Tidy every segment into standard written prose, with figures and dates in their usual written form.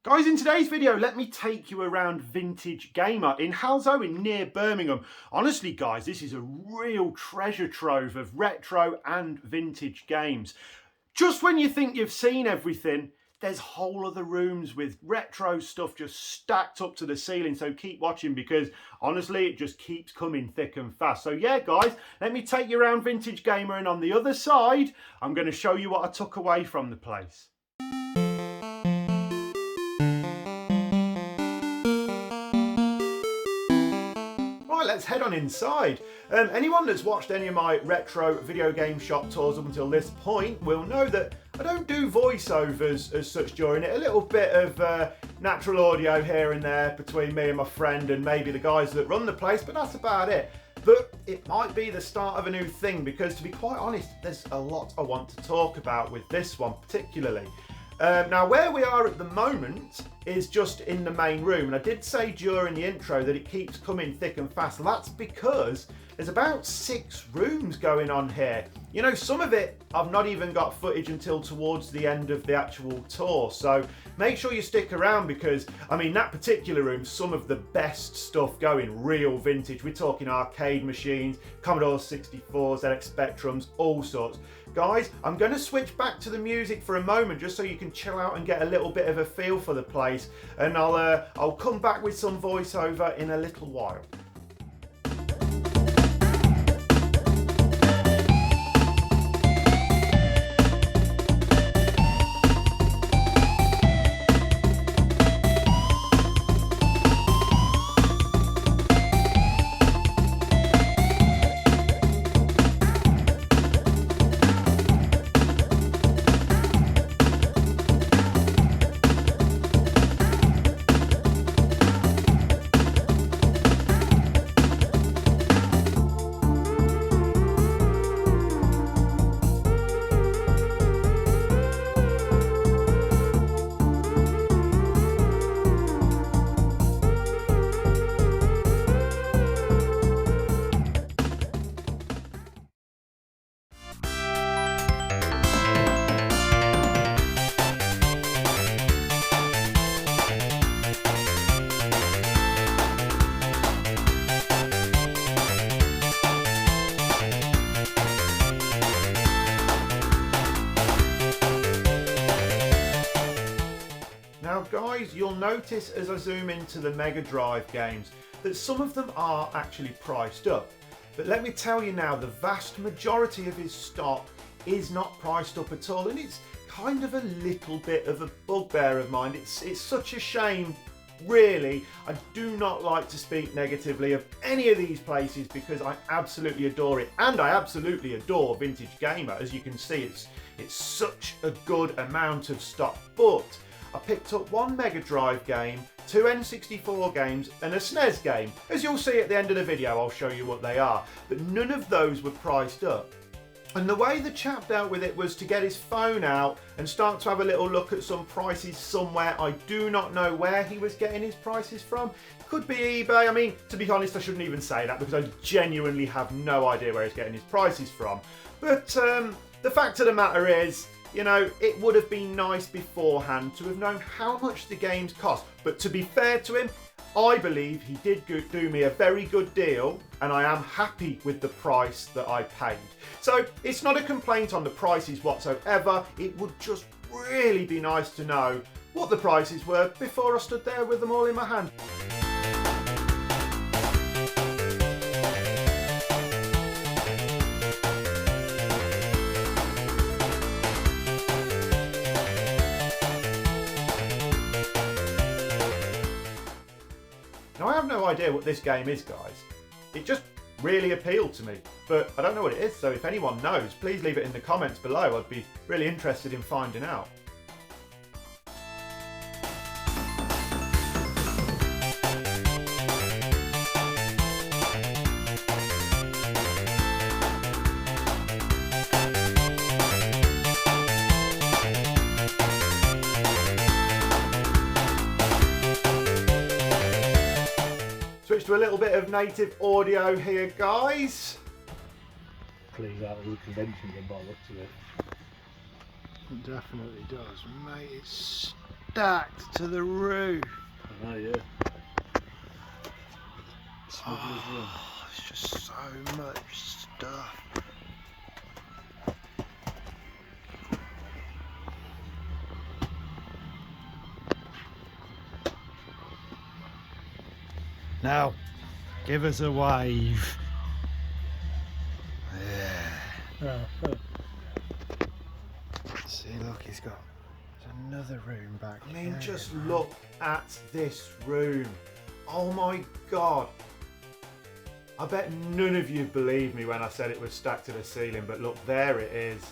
Guys, in today's video, let me take you around Vintage Gamer in Halesowen near Birmingham. Honestly, guys, this is a real treasure trove of retro and vintage games. Just when you think you've seen everything, there's whole other rooms with retro stuff just stacked up to the ceiling. So keep watching because honestly, it just keeps coming thick and fast. So yeah, guys, let me take you around Vintage Gamer, and on the other side, I'm going to show you what I took away from the place. Right, let's head on inside. Anyone that's watched any of my retro video game shop tours up until this point will know that I don't do voiceovers as such during it. A little bit of natural audio here and there between me and my friend and maybe the guys that run the place, but that's about it. But it might be the start of a new thing because, to be quite honest, there's a lot I want to talk about with this one particularly. Now, where we are at the moment is just in the main room, and I did say during the intro that it keeps coming thick and fast, and that's because there's about 6 rooms going on here. You know, some of it I've not even got footage until towards the end of the actual tour, so make sure you stick around because, I mean, that particular room, some of the best stuff going, real vintage. We're talking arcade machines, Commodore 64s, ZX Spectrums, all sorts. Guys, I'm going to switch back to the music for a moment just so you can chill out and get a little bit of a feel for the place, and I'll come back with some voiceover in a little while. Now guys, you'll notice as I zoom into the Mega Drive games that some of them are actually priced up. But let me tell you now, the vast majority of his stock is not priced up at all, and it's kind of a little bit of a bugbear of mine. It's such a shame, really. I do not like to speak negatively of any of these places because I absolutely adore it, and I absolutely adore Vintage Gamer. As you can see, it's such a good amount of stock. But I picked up 1 Mega Drive game, 2 N64 games and a SNES game. As you'll see at the end of the video, I'll show you what they are, but none of those were priced up. And the way the chap dealt with it was to get his phone out and start to have a little look at some prices somewhere. I do not know where he was getting his prices from. Could be eBay. I mean, to be honest, I shouldn't even say that because I genuinely have no idea where he's getting his prices from. But the fact of the matter is, you know, it would have been nice beforehand to have known how much the games cost. But to be fair to him, I believe he did do me a very good deal, and I am happy with the price that I paid. So it's not a complaint on the prices whatsoever. It would just really be nice to know what the prices were before I stood there with them all in my hand. Now, I have no idea what this game is, guys. It just really appealed to me, but I don't know what it is, so if anyone knows, please leave it in the comments below. I'd be really interested in finding out. Switch to a little bit of native audio here, guys. Cleans out all the conventions and by the looks of it. It definitely does, mate. It's stacked to the roof. I know, yeah. Smuggler's room. It's just so much stuff. Now, give us a wave. Yeah. See, look, there's another room back here. I mean, just look at this room. Oh my God. I bet none of you believed me when I said it was stacked to the ceiling, but look, there it is.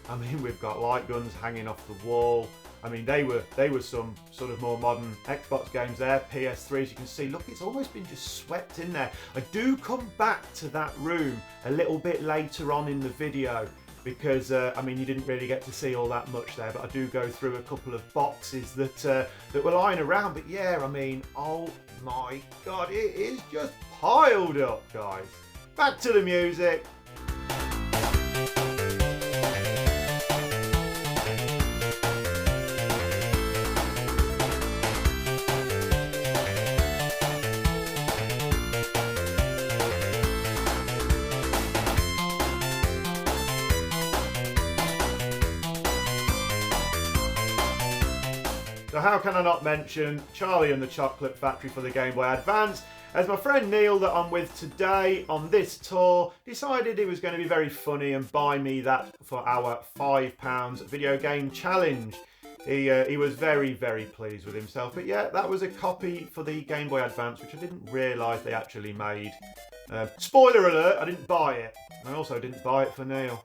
I mean, we've got light guns hanging off the wall. I mean, they were some sort of more modern Xbox games there, PS3s. You can see, look, it's almost been just swept in there. I do come back to that room a little bit later on in the video because, I mean, you didn't really get to see all that much there, but I do go through a couple of boxes that were lying around. But yeah, I mean, oh my God, it is just piled up, guys. Back to the music. So how can I not mention Charlie and the Chocolate Factory for the Game Boy Advance, as my friend Neil that I'm with today on this tour decided he was going to be very funny and buy me that for our £5 video game challenge. He was very, very pleased with himself. But yeah, that was a copy for the Game Boy Advance, which I didn't realise they actually made. Spoiler alert, I didn't buy it. I also didn't buy it for Neil.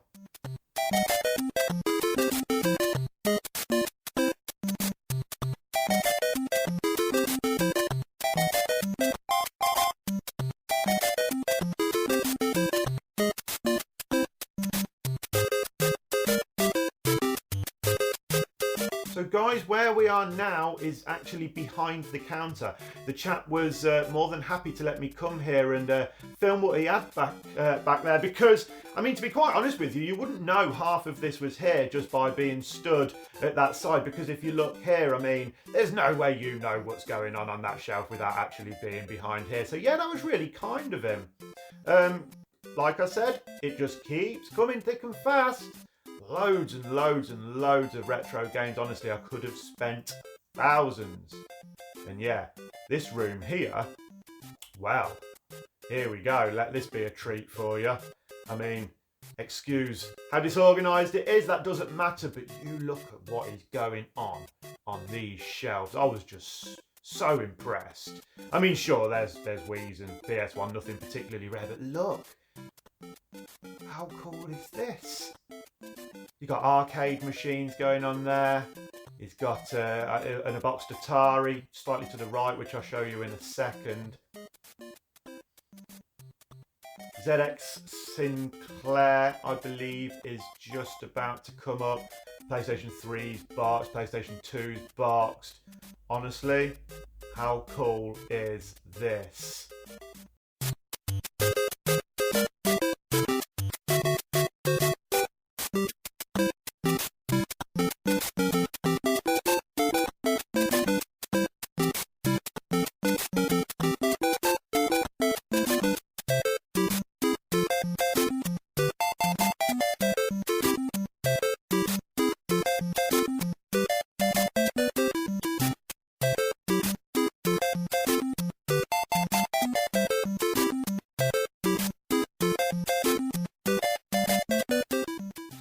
So guys, where we are now is actually behind the counter. The chap was more than happy to let me come here and film what he had back there because, I mean, to be quite honest with you, you wouldn't know half of this was here just by being stood at that side, because if you look here, I mean, there's no way you know what's going on that shelf without actually being behind here. So yeah, that was really kind of him. Like I said, it just keeps coming thick and fast. Loads and loads and loads of retro games. Honestly, I could have spent thousands. And yeah, this room here, well, here we go. Let this be a treat for you. I mean, excuse how disorganised it is, that doesn't matter, but you look at what is going on these shelves. I was just so impressed. I mean, sure, there's Wii's and PS1, nothing particularly rare, but look, how cool is this? You've got arcade machines going on there. He's got an boxed Atari slightly to the right, which I'll show you in a second. ZX Sinclair, I believe, is just about to come up. PlayStation 3's boxed, PlayStation 2's boxed. Honestly, how cool is this?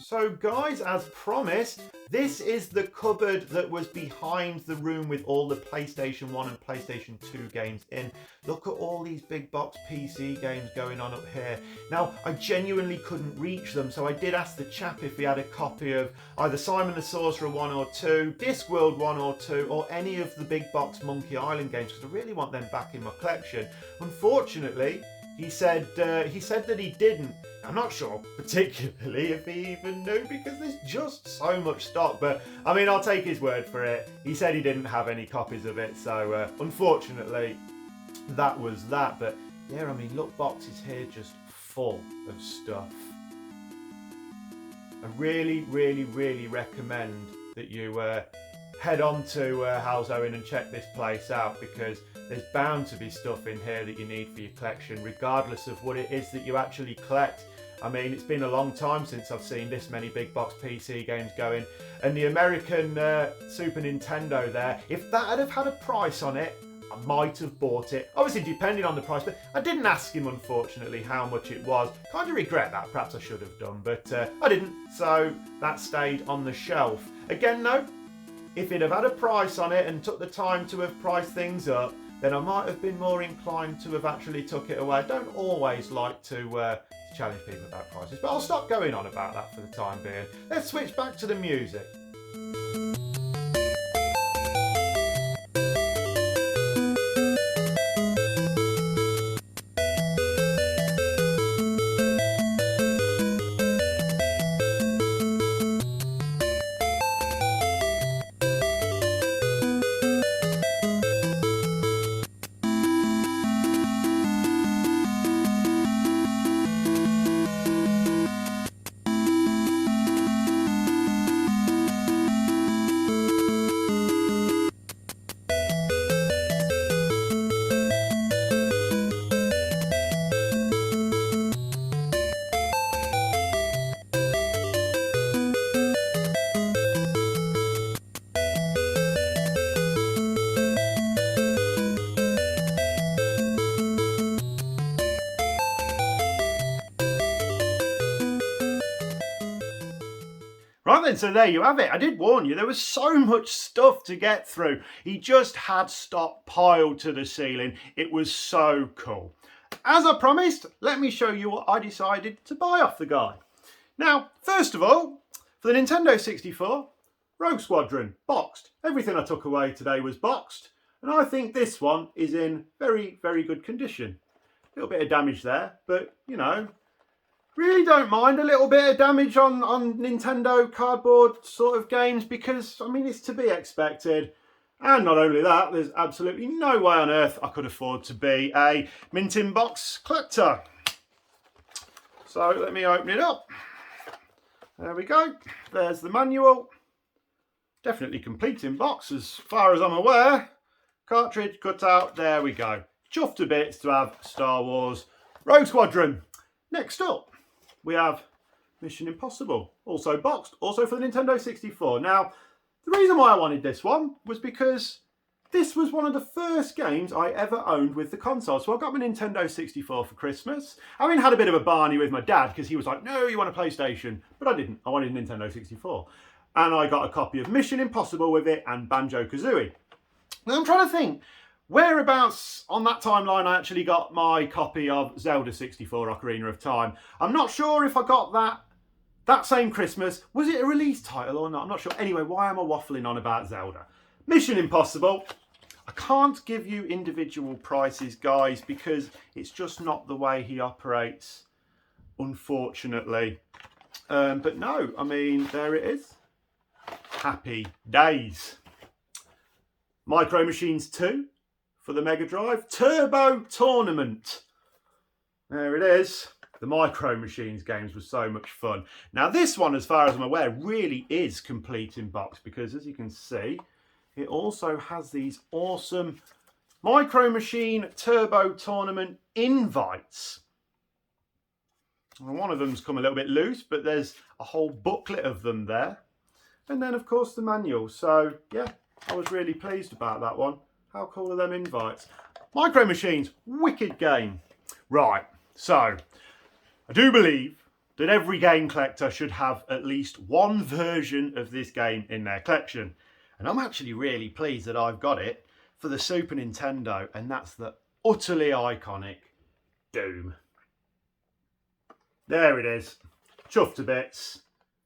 So guys, as promised, this is the cupboard that was behind the room with all the PlayStation 1 and PlayStation 2 games in. Look at all these big box PC games going on up here. Now, I genuinely couldn't reach them, so I did ask the chap if he had a copy of either Simon the Sorcerer 1 or 2, Discworld 1 or 2, or any of the big box Monkey Island games, because I really want them back in my collection. Unfortunately, he said that he didn't. I'm not sure particularly if he even knew, because there's just so much stock, but I mean, I'll take his word for it. He said he didn't have any copies of it, so unfortunately that was that. But yeah, I mean, look, boxes here just full of stuff. I really, really, really recommend that you head on to Halesowen and check this place out, because there's bound to be stuff in here that you need for your collection, regardless of what it is that you actually collect. I mean, it's been a long time since I've seen this many big box PC games going. And the American Super Nintendo there, if that had have had a price on it, I might have bought it. Obviously depending on the price, but I didn't ask him, unfortunately, how much it was. Kind of regret that, perhaps I should have done, but I didn't, so that stayed on the shelf. Again, though, if it had had a price on it and took the time to have priced things up, then I might have been more inclined to have actually took it away. I don't always like to challenge people about prices, but I'll stop going on about that for the time being. Let's switch back to the music. Right then, so there you have it. I did warn you, there was so much stuff to get through. He just had stockpiled to the ceiling. It was so cool. As I promised, let me show you what I decided to buy off the guy. Now, first of all, for the Nintendo 64, Rogue Squadron, boxed. Everything I took away today was boxed, and I think this one is in very, very good condition. A little bit of damage there, but, you know, really don't mind a little bit of damage on Nintendo cardboard sort of games, because, I mean, it's to be expected. And not only that, there's absolutely no way on earth I could afford to be a mint in box collector. So let me open it up. There we go. There's the manual. Definitely complete in box as far as I'm aware. Cartridge cut out. There we go. Chuffed to bits to have Star Wars Rogue Squadron. Next up, we have Mission Impossible, also boxed, also for the Nintendo 64. Now, the reason why I wanted this one was because this was one of the first games I ever owned with the console. So I got my Nintendo 64 for Christmas. I mean, had a bit of a barney with my dad because he was like, no, you want a PlayStation? But I didn't. I wanted a Nintendo 64. And I got a copy of Mission Impossible with it and Banjo-Kazooie. Now I'm trying to think, whereabouts on that timeline I actually got my copy of Zelda 64 Ocarina of Time. I'm not sure if I got that same Christmas. Was it a release title or not? I'm not sure. Anyway, why am I waffling on about Zelda? Mission Impossible. I can't give you individual prices, guys, because it's just not the way he operates, unfortunately. But no, I mean, there it is. Happy days. Micro Machines 2 for the Mega Drive. Turbo Tournament. There it is. The Micro Machines games were so much fun. Now this one, as far as I'm aware, really is complete in box, because as you can see, it also has these awesome Micro Machine Turbo Tournament invites. And one of them's come a little bit loose, but there's a whole booklet of them there. And then, of course, the manual. So, yeah, I was really pleased about that one. How cool are them invites? Micro Machines, wicked game. Right, so I do believe that every game collector should have at least one version of this game in their collection. And I'm actually really pleased that I've got it for the Super Nintendo, and that's the utterly iconic Doom. There it is, chuffed to bits.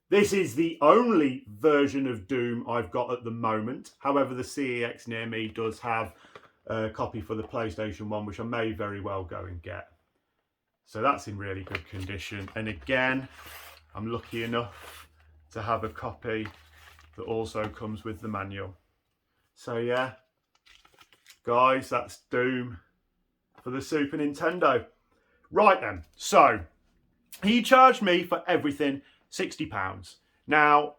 This is the only version of Doom I've got at the moment. However, the CEX near me does have a copy for the PlayStation 1, which I may very well go and get. So that's in really good condition. And again, I'm lucky enough to have a copy that also comes with the manual. So yeah, guys, that's Doom for the Super Nintendo. Right then, so he charged me for everything £60. Now,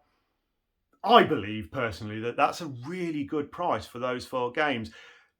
I believe personally that that's a really good price for those 4 games.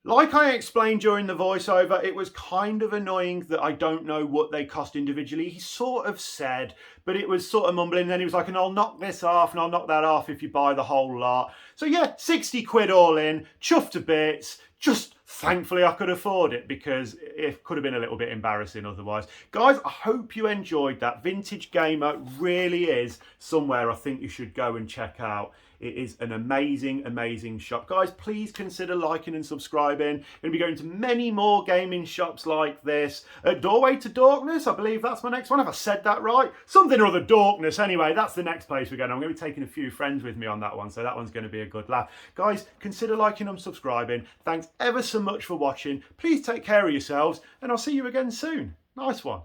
Like I explained during the voiceover, it was kind of annoying that I don't know what they cost individually. He sort of said, but it was sort of mumbling. And then he was like, and I'll knock this off and I'll knock that off if you buy the whole lot. So yeah, 60 quid all in, chuffed to bits. Just thankfully I could afford it, because it could have been a little bit embarrassing otherwise. Guys, I hope you enjoyed that. Vintage Gamer really is somewhere I think you should go and check out. It is an amazing, amazing shop. Guys, please consider liking and subscribing. I'm going to be going to many more gaming shops like this. Doorway to Darkness, I believe that's my next one. Have I said that right? Something or other Darkness. Anyway, that's the next place we're going. I'm going to be taking a few friends with me on that one, so that one's going to be a good laugh. Guys, consider liking and subscribing. Thanks ever so much for watching. Please take care of yourselves, and I'll see you again soon. Nice one.